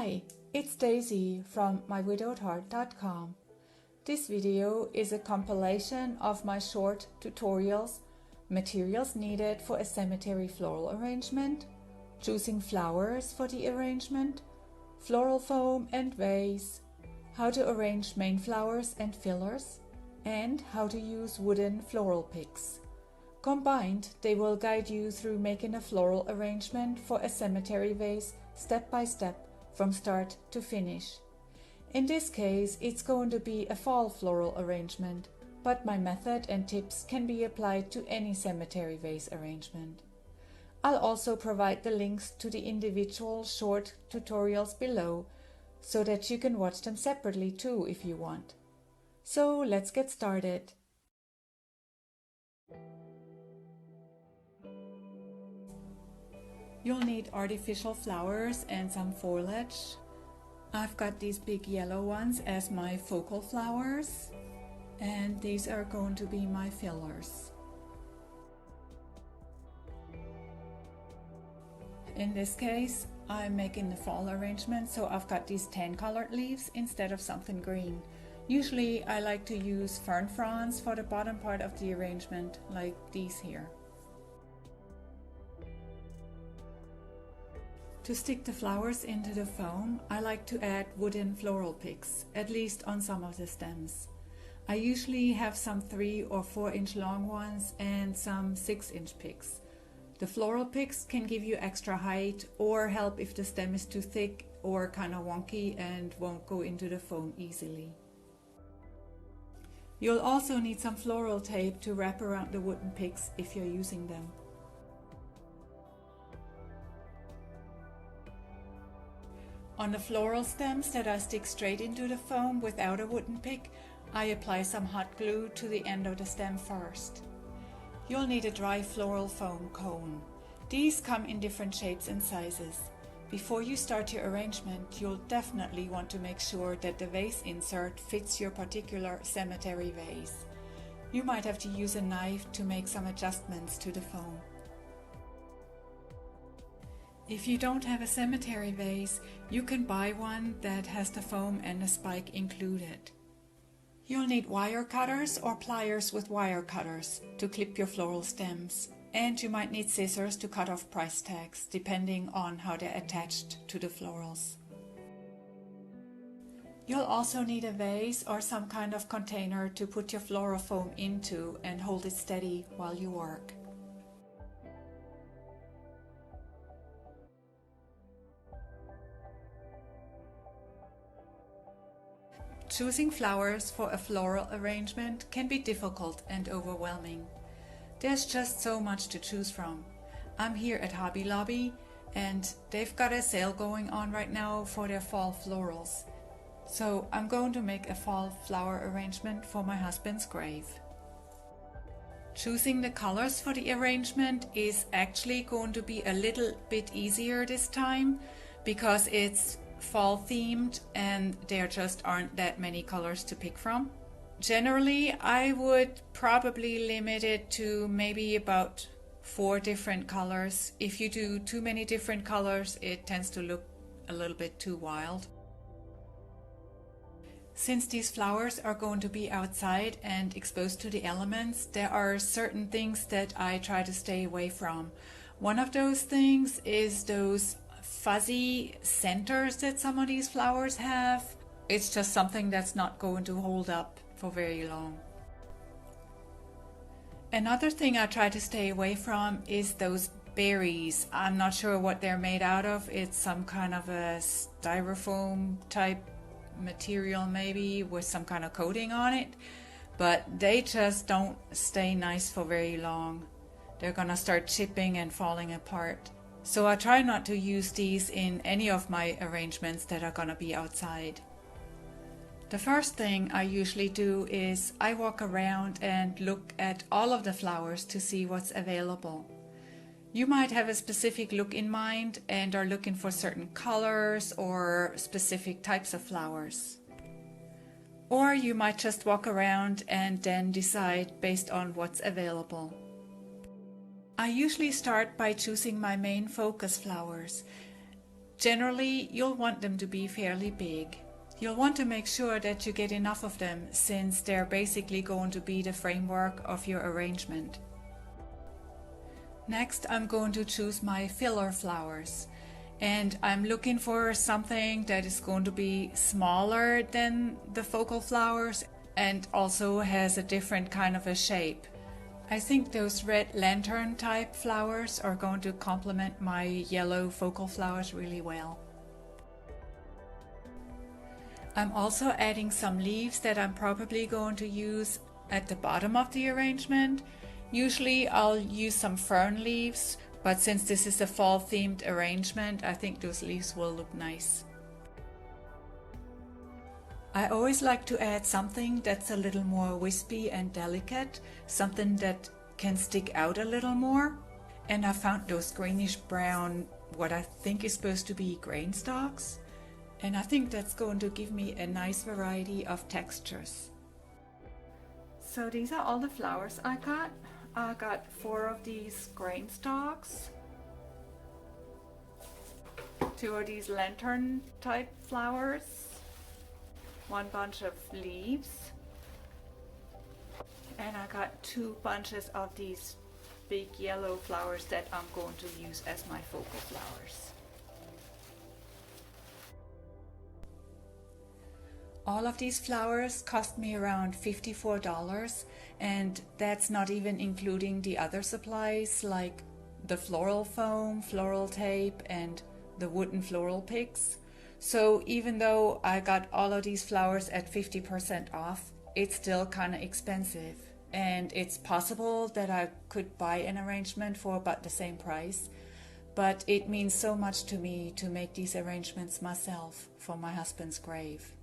Hi, it's Daisy from mywidowedheart.com. This video is a compilation of my short tutorials, materials needed for a cemetery floral arrangement, choosing flowers for the arrangement, floral foam and vase, how to arrange main flowers and fillers, and how to use wooden floral picks. Combined, they will guide you through making a floral arrangement for a cemetery vase step by step from start to finish. In this case, it's going to be a fall floral arrangement, but my method and tips can be applied to any cemetery vase arrangement. I'll also provide the links to the individual short tutorials below so that you can watch them separately too if you want. So let's get started. You'll need artificial flowers and some foliage. I've got these big yellow ones as my focal flowers, and these are going to be my fillers. In this case, I'm making the fall arrangement, so I've got these tan colored leaves instead of something green. Usually I like to use fern fronds for the bottom part of the arrangement, like these here. To stick the flowers into the foam, I like to add wooden floral picks, at least on some of the stems. I usually have some 3 or 4 inch long ones and some 6 inch picks. The floral picks can give you extra height or help if the stem is too thick or kind of wonky and won't go into the foam easily. You'll also need some floral tape to wrap around the wooden picks if you're using them. On the floral stems that I stick straight into the foam without a wooden pick, I apply some hot glue to the end of the stem first. You'll need a dry floral foam cone. These come in different shapes and sizes. Before you start your arrangement, you'll definitely want to make sure that the vase insert fits your particular cemetery vase. You might have to use a knife to make some adjustments to the foam. If you don't have a cemetery vase, you can buy one that has the foam and a spike included. You'll need wire cutters or pliers with wire cutters to clip your floral stems, and you might need scissors to cut off price tags, depending on how they're attached to the florals. You'll also need a vase or some kind of container to put your floral foam into and hold it steady while you work. Choosing flowers for a floral arrangement can be difficult and overwhelming. There's just so much to choose from. I'm here at Hobby Lobby and they've got a sale going on right now for their fall florals. So I'm going to make a fall flower arrangement for my husband's grave. Choosing the colors for the arrangement is actually going to be a little bit easier this time because it's fall themed and there just aren't that many colors to pick from. Generally, I would probably limit it to maybe about 4 different colors. If you do too many different colors, it tends to look a little bit too wild. Since these flowers are going to be outside and exposed to the elements, there are certain things that I try to stay away from. One of those things is those fuzzy centers that some of these flowers have. It's just something that's not going to hold up for very long. Another thing I try to stay away from is those berries. I'm not sure what they're made out of. It's some kind of a styrofoam type material maybe with some kind of coating on it, but they just don't stay nice for very long. They're gonna start chipping and falling apart. So I try not to use these in any of my arrangements that are gonna be outside. The first thing I usually do is I walk around and look at all of the flowers to see what's available. You might have a specific look in mind and are looking for certain colors or specific types of flowers. Or you might just walk around and then decide based on what's available. I usually start by choosing my main focus flowers. Generally, you'll want them to be fairly big. You'll want to make sure that you get enough of them since they're basically going to be the framework of your arrangement. Next, I'm going to choose my filler flowers. And I'm looking for something that is going to be smaller than the focal flowers and also has a different kind of a shape. I think those red lantern type flowers are going to complement my yellow focal flowers really well. I'm also adding some leaves that I'm probably going to use at the bottom of the arrangement. Usually I'll use some fern leaves, but since this is a fall themed arrangement, I think those leaves will look nice. I always like to add something that's a little more wispy and delicate, something that can stick out a little more. And I found those greenish brown, what I think is supposed to be grain stalks. And I think that's going to give me a nice variety of textures. So these are all the flowers I got. I got 4 of these grain stalks, 2 of these lantern type flowers, 1 bunch of leaves, and I got 2 bunches of these big yellow flowers that I'm going to use as my focal flowers. All of these flowers cost me around $54, and that's not even including the other supplies like the floral foam, floral tape, and the wooden floral picks. So even though I got all of these flowers at 50% off, it's still kind of expensive. And it's possible that I could buy an arrangement for about the same price, but it means so much to me to make these arrangements myself for my husband's grave.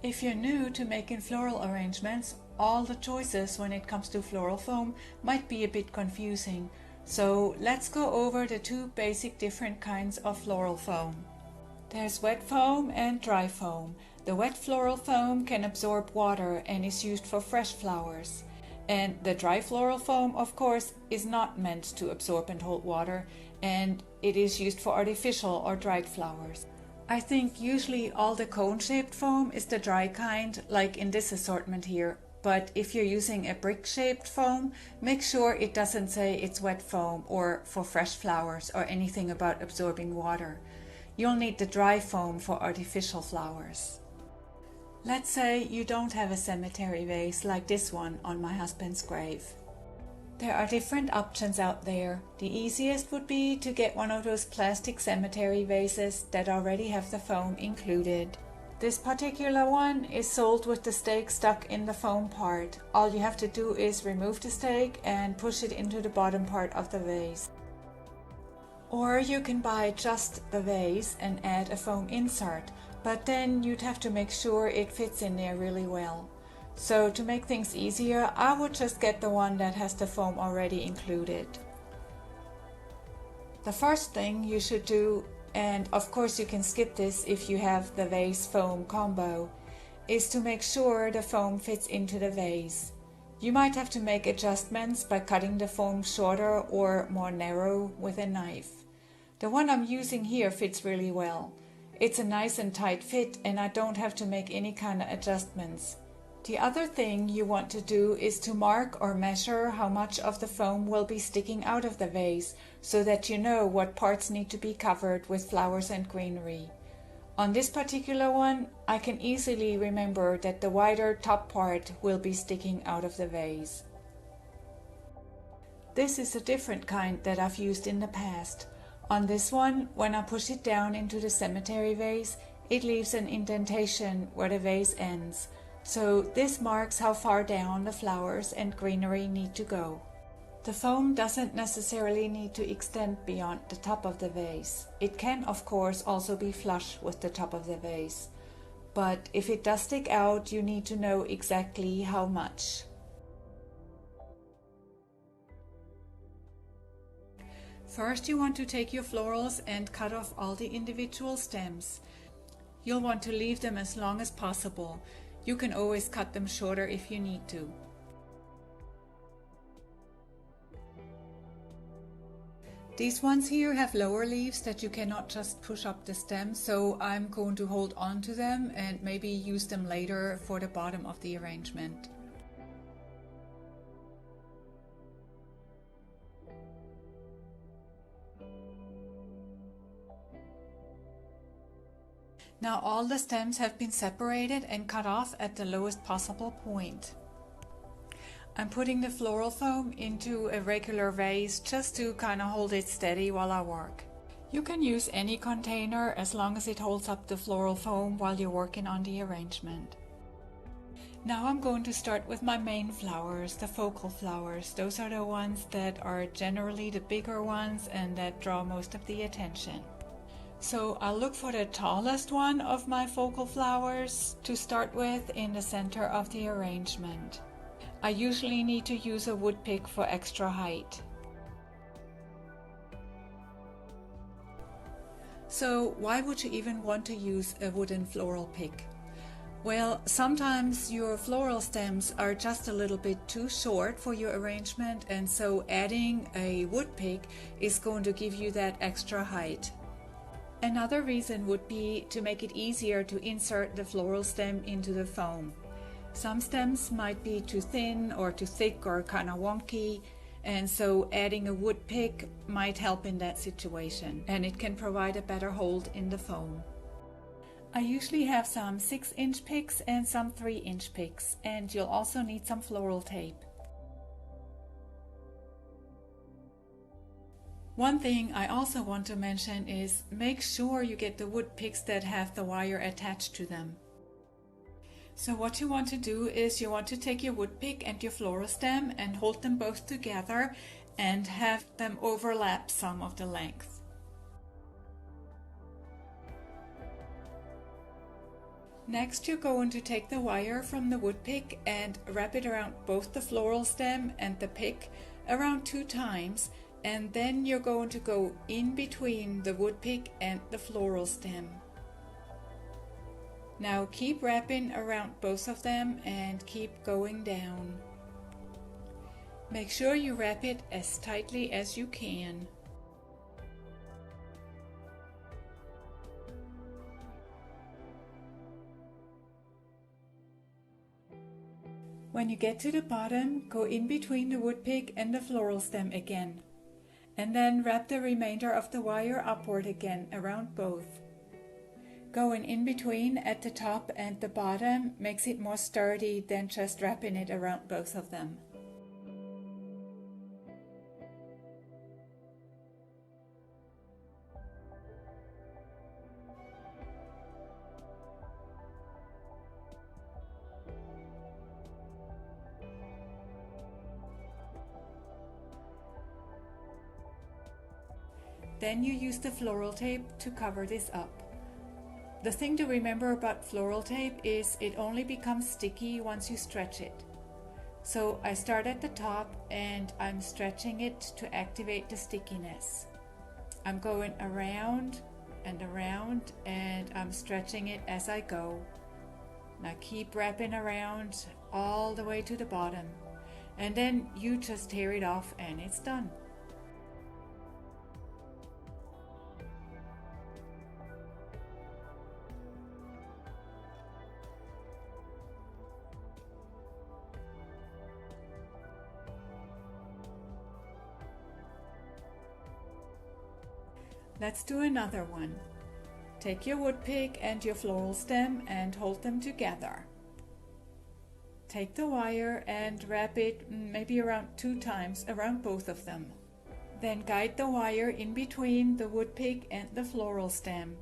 If you're new to making floral arrangements, all the choices when it comes to floral foam might be a bit confusing. So let's go over the 2 basic different kinds of floral foam. There's wet foam and dry foam. The wet floral foam can absorb water and is used for fresh flowers. And the dry floral foam, of course, is not meant to absorb and hold water, and it is used for artificial or dried flowers. I think usually all the cone-shaped foam is the dry kind, like in this assortment here. But if you're using a brick-shaped foam, make sure it doesn't say it's wet foam or for fresh flowers or anything about absorbing water. You'll need the dry foam for artificial flowers. Let's say you don't have a cemetery vase like this one on my husband's grave. There are different options out there. The easiest would be to get one of those plastic cemetery vases that already have the foam included. This particular one is sold with the stake stuck in the foam part. All you have to do is remove the stake and push it into the bottom part of the vase. Or you can buy just the vase and add a foam insert, but then you'd have to make sure it fits in there really well. So to make things easier, I would just get the one that has the foam already included. The first thing you should do, and of course you can skip this if you have the vase foam combo, is to make sure the foam fits into the vase. You might have to make adjustments by cutting the foam shorter or more narrow with a knife. The one I'm using here fits really well. It's a nice and tight fit and I don't have to make any kind of adjustments. The other thing you want to do is to mark or measure how much of the foam will be sticking out of the vase so that you know what parts need to be covered with flowers and greenery. On this particular one, I can easily remember that the wider top part will be sticking out of the vase. This is a different kind that I've used in the past. On this one, when I push it down into the cemetery vase, it leaves an indentation where the vase ends. So this marks how far down the flowers and greenery need to go. The foam doesn't necessarily need to extend beyond the top of the vase. It can, of course, also be flush with the top of the vase. But if it does stick out, you need to know exactly how much. First, you want to take your florals and cut off all the individual stems. You'll want to leave them as long as possible. You can always cut them shorter if you need to. These ones here have lower leaves that you cannot just push up the stem, so I'm going to hold on to them and maybe use them later for the bottom of the arrangement. Now all the stems have been separated and cut off at the lowest possible point. I'm putting the floral foam into a regular vase just to kind of hold it steady while I work. You can use any container as long as it holds up the floral foam while you're working on the arrangement. Now I'm going to start with my main flowers, the focal flowers. Those are the ones that are generally the bigger ones and that draw most of the attention. So I'll look for the tallest one of my focal flowers to start with in the center of the arrangement. I usually need to use a wood pick for extra height. So why would you even want to use a wooden floral pick? Well, sometimes your floral stems are just a little bit too short for your arrangement, and so adding a wood pick is going to give you that extra height. Another reason would be to make it easier to insert the floral stem into the foam. Some stems might be too thin or too thick or kind of wonky, and so adding a wood pick might help in that situation, and it can provide a better hold in the foam. I usually have some 6-inch picks and some 3-inch picks, and you'll also need some floral tape. One thing I also want to mention is make sure you get the wood picks that have the wire attached to them. So what you want to do is you want to take your wood pick and your floral stem and hold them both together and have them overlap some of the length. Next, you're going to take the wire from the wood pick and wrap it around both the floral stem and the pick around 2 times, and then you're going to go in between the wood pick and the floral stem. Now keep wrapping around both of them and keep going down. Make sure you wrap it as tightly as you can. When you get to the bottom, go in between the wood pick and the floral stem again, and then wrap the remainder of the wire upward again around both. Going in between at the top and the bottom makes it more sturdy than just wrapping it around both of them. Then you use the floral tape to cover this up. The thing to remember about floral tape is it only becomes sticky once you stretch it. So I start at the top and I'm stretching it to activate the stickiness. I'm going around and around and I'm stretching it as I go. Now keep wrapping around all the way to the bottom, and then you just tear it off and it's done. Let's do another one. Take your wood pick and your floral stem and hold them together. Take the wire and wrap it maybe around 2 times around both of them. Then guide the wire in between the wood pick and the floral stem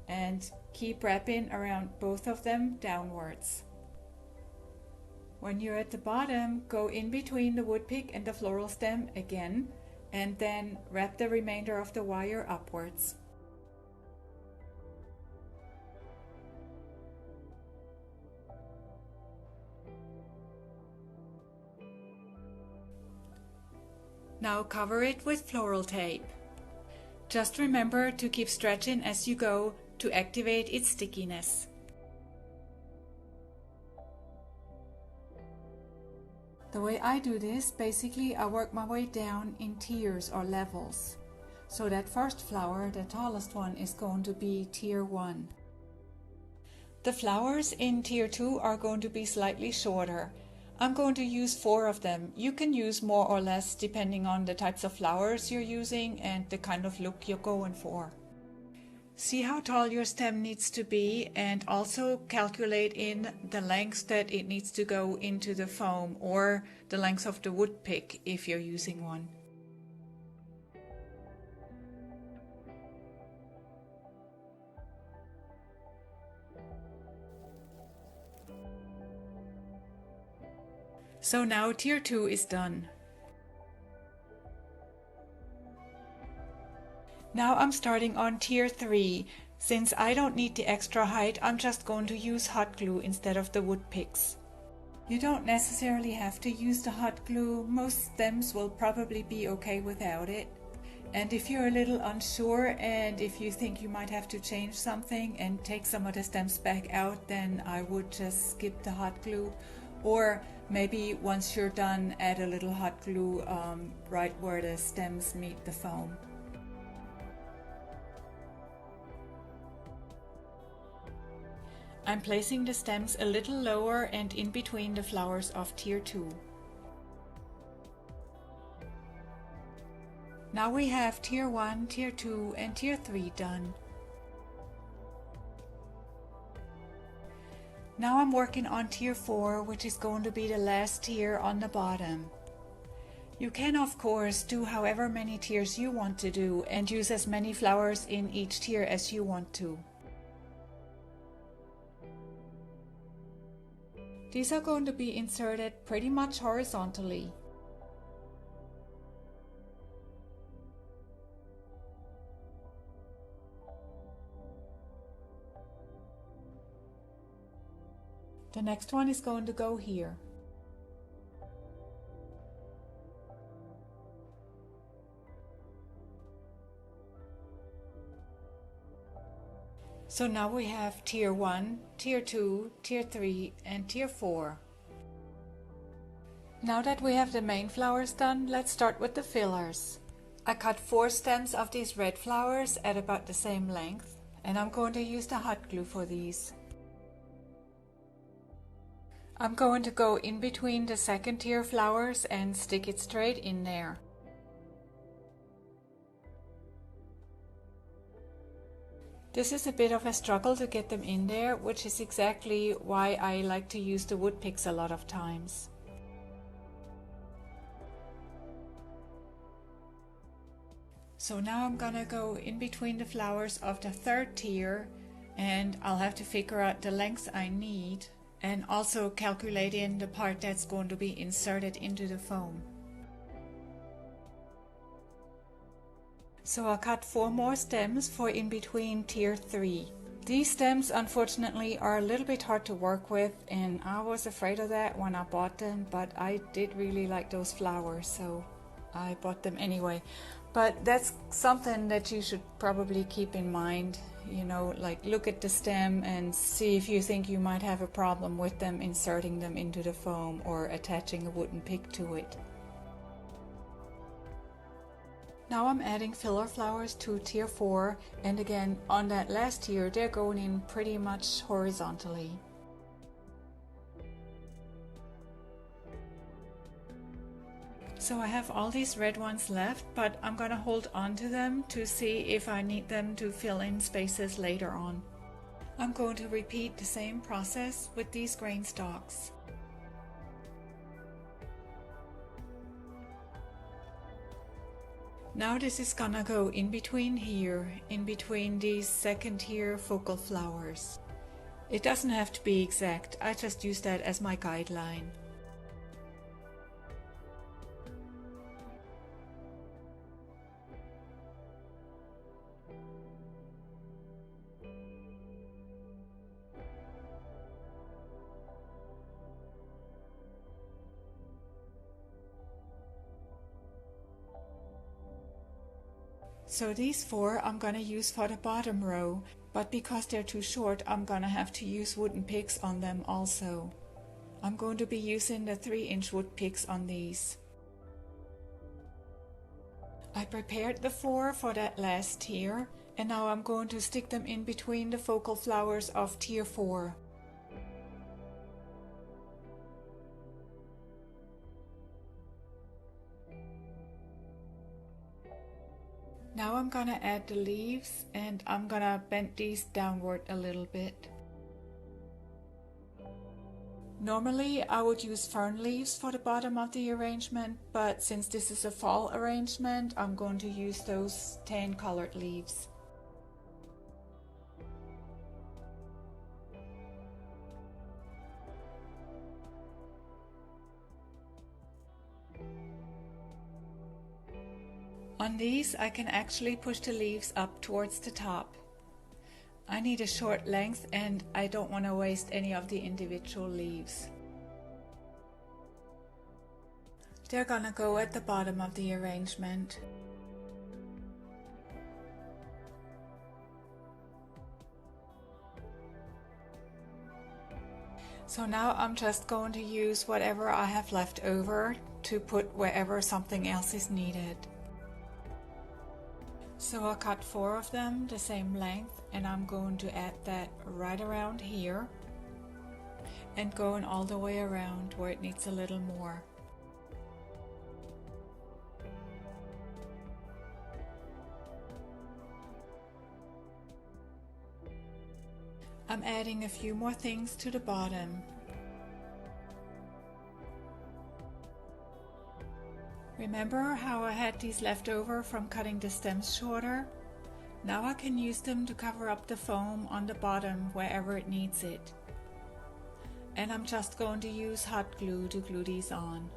and keep wrapping around both of them downwards. When you're at the bottom, go in between the wood pick and the floral stem again, and then wrap the remainder of the wire upwards. Now cover it with floral tape. Just remember to keep stretching as you go to activate its stickiness. The way I do this, basically I work my way down in tiers or levels. So that first flower, the tallest one, is going to be tier 1. The flowers in tier 2 are going to be slightly shorter. I'm going to use 4 of them. You can use more or less depending on the types of flowers you're using and the kind of look you're going for. See how tall your stem needs to be and also calculate in the length that it needs to go into the foam or the length of the wood pick if you're using one. So now tier 2 is done. Now I'm starting on tier 3. Since I don't need the extra height, I'm just going to use hot glue instead of the wood picks. You don't necessarily have to use the hot glue. Most stems will probably be okay without it. And if you're a little unsure and if you think you might have to change something and take some of the stems back out, then I would just skip the hot glue. Or maybe once you're done, add a little hot glue right where the stems meet the foam. I'm placing the stems a little lower and in between the flowers of tier 2. Now we have tier 1, tier 2 and tier 3 done. Now I'm working on tier 4, which is going to be the last tier on the bottom. You can of course do however many tiers you want to do and use as many flowers in each tier as you want to. These are going to be inserted pretty much horizontally. The next one is going to go here. So now we have tier 1, tier 2, tier 3 and tier 4. Now that we have the main flowers done, let's start with the fillers. I cut 4 stems of these red flowers at about the same length, and I'm going to use the hot glue for these. I'm going to go in between the second tier flowers and stick it straight in there. This is a bit of a struggle to get them in there, which is exactly why I like to use the wood picks a lot of times. So now I'm gonna go in between the flowers of the third tier, and I'll have to figure out the length I need and also calculate in the part that's going to be inserted into the foam. So I'll cut 4 more stems for in between tier 3. These stems unfortunately are a little bit hard to work with, and I was afraid of that when I bought them, but I did really like those flowers, so I bought them anyway. But that's something that you should probably keep in mind, you know, like look at the stem and see if you think you might have a problem with them inserting them into the foam or attaching a wooden pick to it. Now I'm adding filler flowers to tier 4, and again on that last tier they're going in pretty much horizontally. So I have all these red ones left, but I'm gonna hold on to them to see if I need them to fill in spaces later on. I'm going to repeat the same process with these grain stalks. Now this is gonna go in between here, in between these second tier focal flowers. It doesn't have to be exact, I just use that as my guideline. So these 4 I'm gonna use for the bottom row, but because they're too short I'm gonna have to use wooden picks on them also. I'm going to be using the 3-inch wood picks on these. I prepared the 4 for that last tier, and now I'm going to stick them in between the focal flowers of tier 4. Now I'm gonna add the leaves, and I'm gonna bend these downward a little bit. Normally I would use fern leaves for the bottom of the arrangement, but since this is a fall arrangement, I'm going to use those tan colored leaves. On these I can actually push the leaves up towards the top. I need a short length and I don't want to waste any of the individual leaves. They're gonna go at the bottom of the arrangement. So now I'm just going to use whatever I have left over to put wherever something else is needed. So I cut 4 of them the same length, and I'm going to add that right around here and going all the way around where it needs a little more. I'm adding a few more things to the bottom. Remember how I had these left over from cutting the stems shorter? Now I can use them to cover up the foam on the bottom wherever it needs it. And I'm just going to use hot glue to glue these on.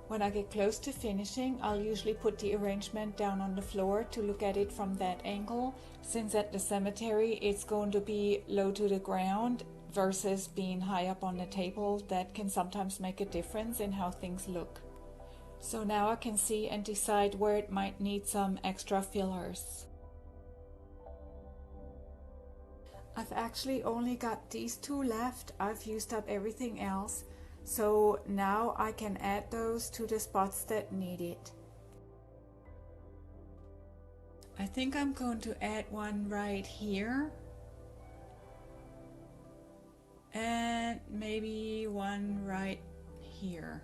When I get close to finishing, I'll usually put the arrangement down on the floor to look at it from that angle, since at the cemetery it's going to be low to the ground versus being high up on the table. That can sometimes make a difference in how things look. So now I can see and decide where it might need some extra fillers. I've actually only got these 2 left. I've used up everything else. So now I can add those to the spots that need it. I think I'm going to add one right here. And maybe one right here.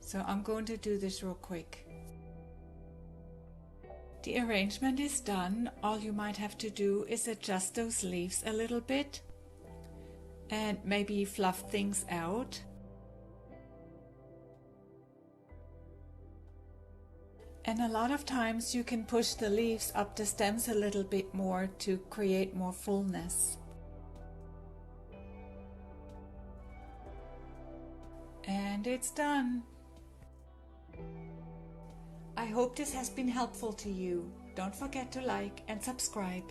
So I'm going to do this real quick. The arrangement is done. All you might have to do is adjust those leaves a little bit and maybe fluff things out. And a lot of times you can push the leaves up the stems a little bit more to create more fullness. And it's done. I hope this has been helpful to you. Don't forget to like and subscribe.